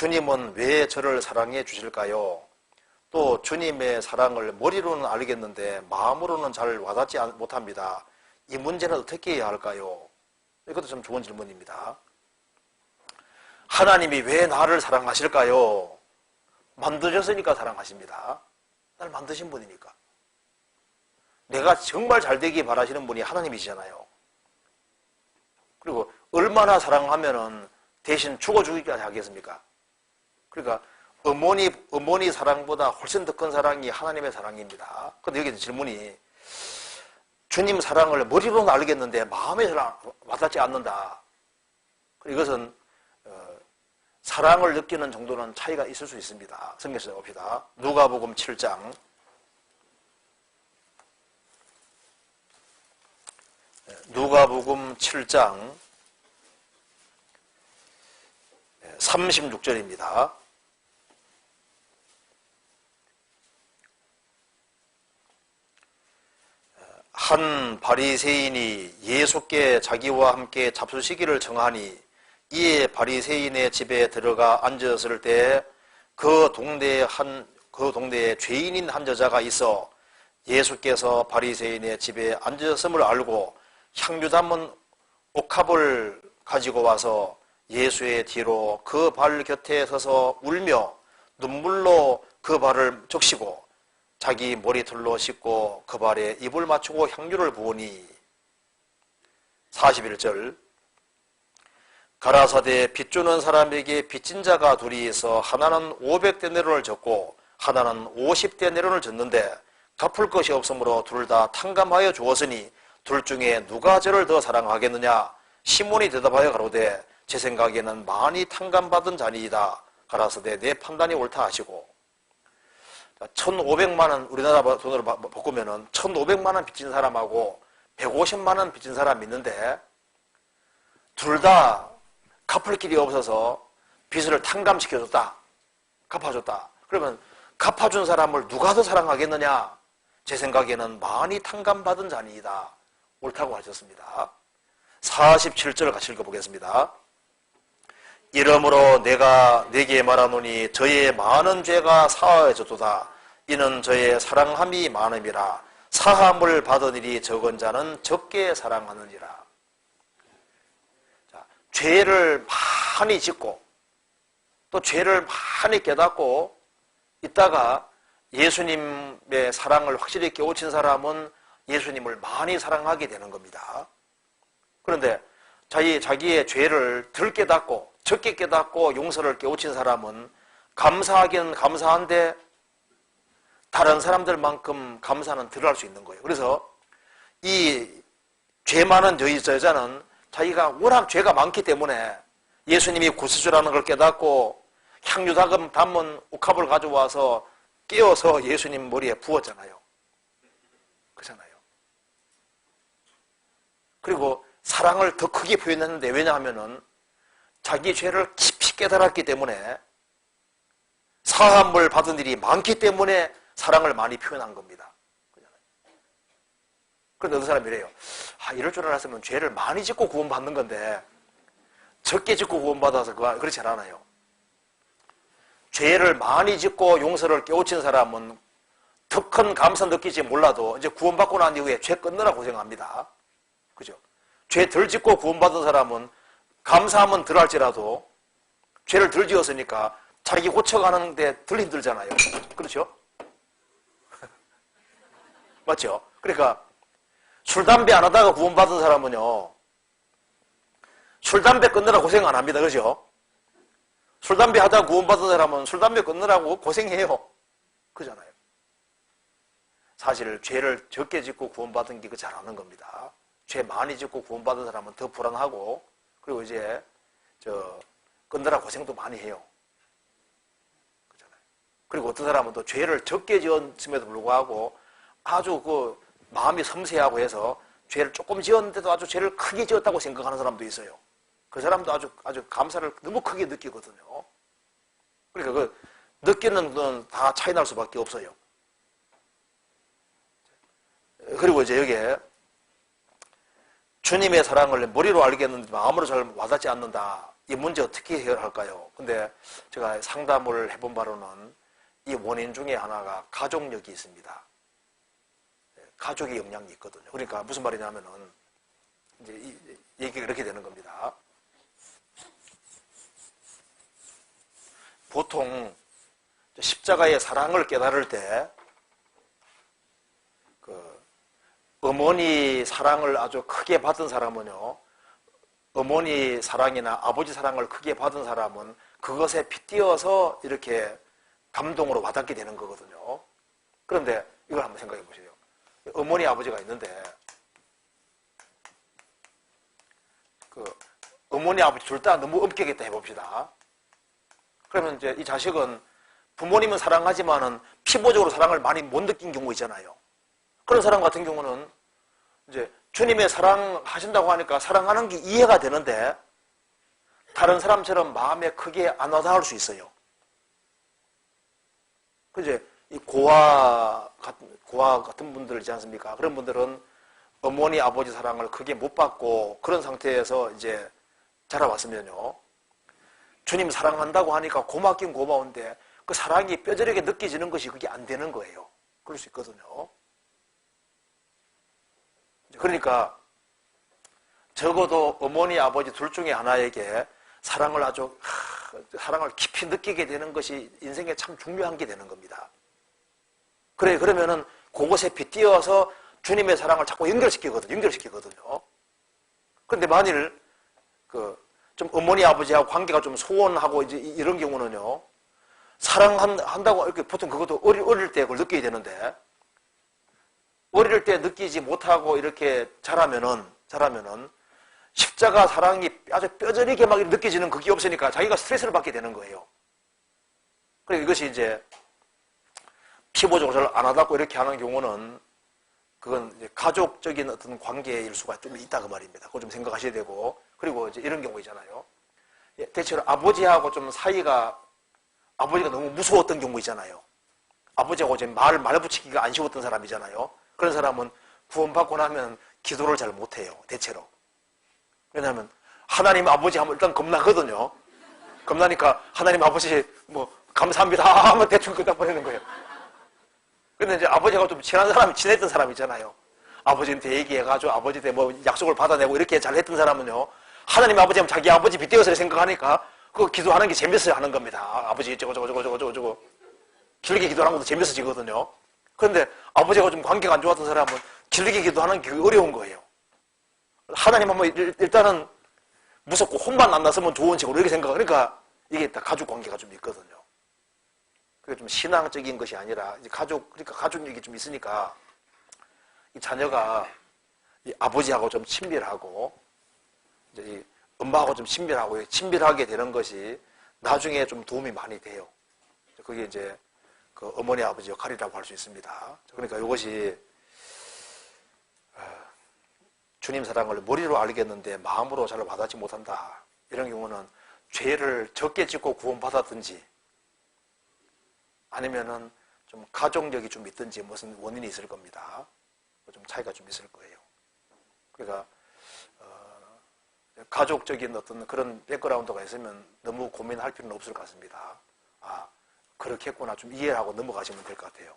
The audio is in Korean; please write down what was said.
주님은 왜 저를 사랑해 주실까요? 또 주님의 사랑을 머리로는 알겠는데 마음으로는 잘 와닿지 못합니다. 이 문제는 어떻게 해야 할까요? 이것도 좀 좋은 질문입니다. 하나님이 왜 나를 사랑하실까요? 만드셨으니까 사랑하십니다. 날 만드신 분이니까. 내가 정말 잘 되기 바라시는 분이 하나님이시잖아요. 그리고 얼마나 사랑하면은 대신 죽어 주기까지 하겠습니까? 그러니까 어머니 사랑보다 훨씬 더 큰 사랑이 하나님의 사랑입니다. 그런데 여기 질문이 주님 사랑을 머리로는 알겠는데 마음에 잘 와닿지 않는다. 이것은 사랑을 느끼는 정도는 차이가 있을 수 있습니다. 성경에서 봅시다. 누가복음 7장 36절입니다. 한 바리새인이 예수께 자기와 함께 잡수시기를 청하니 이에 바리새인의 집에 들어가 앉았을 때 그 동네에 죄인인 한 여자가 있어 예수께서 바리새인의 집에 앉았음을 알고 향유 담은 옥합을 가지고 와서 예수의 뒤로 그 발 곁에 서서 울며 눈물로 그 발을 적시고 자기 머리털로 씻고 그 발에 입을 맞추고 향유를 부으니 41절 가라사대 빚주는 사람에게 빚진 자가 둘이 있어 하나는 500데나리온을 졌고 하나는 50데나리온을 졌는데 갚을 것이 없으므로 둘 다 탕감하여 주었으니 둘 중에 누가 저를 더 사랑하겠느냐? 시몬이 대답하여 가로되 제 생각에는 많이 탕감받은 자니이다. 가라사대 내 판단이 옳다 하시고 1,500만 원 우리나라 돈으로 바꾸면은 1,500만 원 빚진 사람하고 150만 원 빚진 사람이 있는데 둘 다 갚을 길이 없어서 빚을 탕감시켜줬다. 갚아줬다. 그러면 갚아준 사람을 누가 더 사랑하겠느냐? 제 생각에는 많이 탕감받은 자니이다. 옳다고 하셨습니다. 47절 같이 읽어보겠습니다. 이러므로 내가 네게 말하노니 저의 많은 죄가 사하여졌도다. 이는 저의 사랑함이 많음이라. 사함을 받은 일이 적은 자는 적게 사랑하느니라. 자, 죄를 많이 짓고 또 죄를 많이 깨닫고 있다가 예수님의 사랑을 확실히 깨우친 사람은 예수님을 많이 사랑하게 되는 겁니다. 그런데 자기의 죄를 덜 깨닫고 적게 깨닫고 용서를 깨우친 사람은 감사하기는 감사한데 다른 사람들만큼 감사는 덜 할 수 있는 거예요. 그래서 이 죄 많은 여자는 자기가 워낙 죄가 많기 때문에 예수님이 구세주라는 걸 깨닫고 향유 담은 옥합을 가져와서 깨워서 예수님 머리에 부었잖아요. 그렇잖아요. 그리고 사랑을 더 크게 표현했는데 왜냐하면은 자기 죄를 깊이 깨달았기 때문에 사함을 받은 일이 많기 때문에 사랑을 많이 표현한 겁니다. 그런데 어떤 사람이 이래요. 이럴 줄 알았으면 죄를 많이 짓고 구원받는 건데 적게 짓고 구원받아서 그렇지 않아요. 죄를 많이 짓고 용서를 깨우친 사람은 더 큰 감사 느끼지 몰라도 이제 구원받고 난 이후에 죄 끊느라 고생합니다. 그죠? 죄 덜 짓고 구원받은 사람은 감사하면 덜 할지라도 죄를 덜 지었으니까 자기 고쳐가는데 덜 힘들잖아요. 그렇죠? 맞죠? 그러니까 술, 담배 안 하다가 구원받은 사람은요, 술, 담배 끊느라 고생 안 합니다. 그죠? 술, 담배 하다가 구원받은 사람은 술, 담배 끊느라고 고생해요. 그잖아요. 사실 죄를 적게 짓고 구원받은 게 잘 아는 겁니다. 죄 많이 짓고 구원받은 사람은 더 불안하고, 그리고 이제 끊느라 고생도 많이 해요. 그잖아요. 그리고 어떤 사람은 또 죄를 적게 지었음에도 불구하고 아주 마음이 섬세하고 해서 죄를 조금 지었는데도 아주 죄를 크게 지었다고 생각하는 사람도 있어요. 그 사람도 아주 감사를 너무 크게 느끼거든요. 그러니까 느끼는 건 다 차이 날 수밖에 없어요. 그리고 이제 여기에 주님의 사랑을 머리로 알겠는데 마음으로 잘 와닿지 않는다. 이 문제 어떻게 해결할까요? 근데 제가 상담을 해본 바로는 이 원인 중에 하나가 가족력이 있습니다. 가족의 영향이 있거든요. 그러니까 무슨 말이냐면은 이제 얘기가 이렇게 되는 겁니다. 보통 십자가의 사랑을 깨달을 때 어머니 사랑을 아주 크게 받은 사람은요, 어머니 사랑이나 아버지 사랑을 크게 받은 사람은 그것에 빗대어서 이렇게 감동으로 와닿게 되는 거거든요. 그런데 이걸 한번 생각해 보세요. 어머니 아버지가 있는데 어머니 아버지 둘 다 너무 엄격했다 해봅시다. 그러면 이제 이 자식은 부모님은 사랑하지만은 피부적으로 사랑을 많이 못 느낀 경우 있잖아요. 그런 사람 같은 경우는 이제 주님의 사랑하신다고 하니까 사랑하는 게 이해가 되는데 다른 사람처럼 마음에 크게 안 와닿을 수 있어요. 이제 이 고아 같은 분들 있지 않습니까? 그런 분들은 어머니 아버지 사랑을 크게 못 받고 그런 상태에서 이제 자라왔으면요, 주님 사랑한다고 하니까 고맙긴 고마운데 그 사랑이 뼈저리게 느껴지는 것이 그게 안 되는 거예요. 그럴 수 있거든요. 그러니까 적어도 어머니 아버지 둘 중에 하나에게 사랑을 사랑을 깊이 느끼게 되는 것이 인생에 참 중요한 게 되는 겁니다. 그러면은 그것에 빗대어서 주님의 사랑을 자꾸 연결시키거든요. 그런데 만일 좀 어머니 아버지하고 관계가 좀 소원하고 이제 이런 경우는요, 사랑한다고 이렇게 보통 그것도 어릴 때 그걸 느껴야 되는데 어릴 때 느끼지 못하고 이렇게 자라면은 십자가 사랑이 아주 뼈저리게 막 느껴지는 그게 없으니까 자기가 스트레스를 받게 되는 거예요. 그래서 이것이 이제 피부적으로 잘 안 와닿고 이렇게 하는 경우는 그건 이제 가족적인 어떤 관계일 수가 좀 있다 그 말입니다. 그걸 좀 생각하셔야 되고, 그리고 이제 이런 경우 있잖아요. 대체로 아버지하고 좀 사이가, 아버지가 너무 무서웠던 경우 있잖아요. 아버지하고 이제 말 붙이기가 안 쉬웠던 사람이잖아요. 그런 사람은 구원받고 나면 기도를 잘 못해요. 대체로. 왜냐하면 하나님 아버지 하면 일단 겁나거든요. 겁나니까 하나님 아버지 뭐 감사합니다 하면 대충 끝나버리는 거예요. 근데 이제 아버지하고 좀 친했던 사람 있잖아요. 아버지한테 얘기해가지고 아버지한테 뭐 약속을 받아내고 이렇게 잘했던 사람은요, 하나님 아버지 하면 자기 아버지 빗대어서 생각하니까 그거 기도하는 게 재밌어요 하는 겁니다. 아버지 저거 길게 기도하는 것도 재밌어지거든요. 그런데 아버지하고 좀 관계가 안 좋았던 사람은 길게 기도하는 게 어려운 거예요. 하나님 하면 일단은 무섭고 혼만 안 났으면 좋은 식으로 이렇게 생각하니까 이게 다 가족 관계가 좀 있거든요. 그게 좀 신앙적인 것이 아니라 이제 그러니까 가족력이 좀 있으니까 이 자녀가 이 아버지하고 좀 친밀하고 이제 이 엄마하고 좀 친밀하게 되는 것이 나중에 좀 도움이 많이 돼요. 그게 이제 그 어머니 아버지 역할이라고 할 수 있습니다. 그러니까 이것이 주님 사랑을 머리로 알겠는데 마음으로 잘 와닿지 못한다. 이런 경우는 죄를 적게 짓고 구원받았든지 아니면은 좀 가족력이 좀 있든지 무슨 원인이 있을 겁니다. 좀 차이가 좀 있을 거예요. 그러니까 가족적인 어떤 그런 백그라운드가 있으면 너무 고민할 필요는 없을 것 같습니다. 아, 그렇겠구나 좀 이해하고 넘어가시면 될 것 같아요.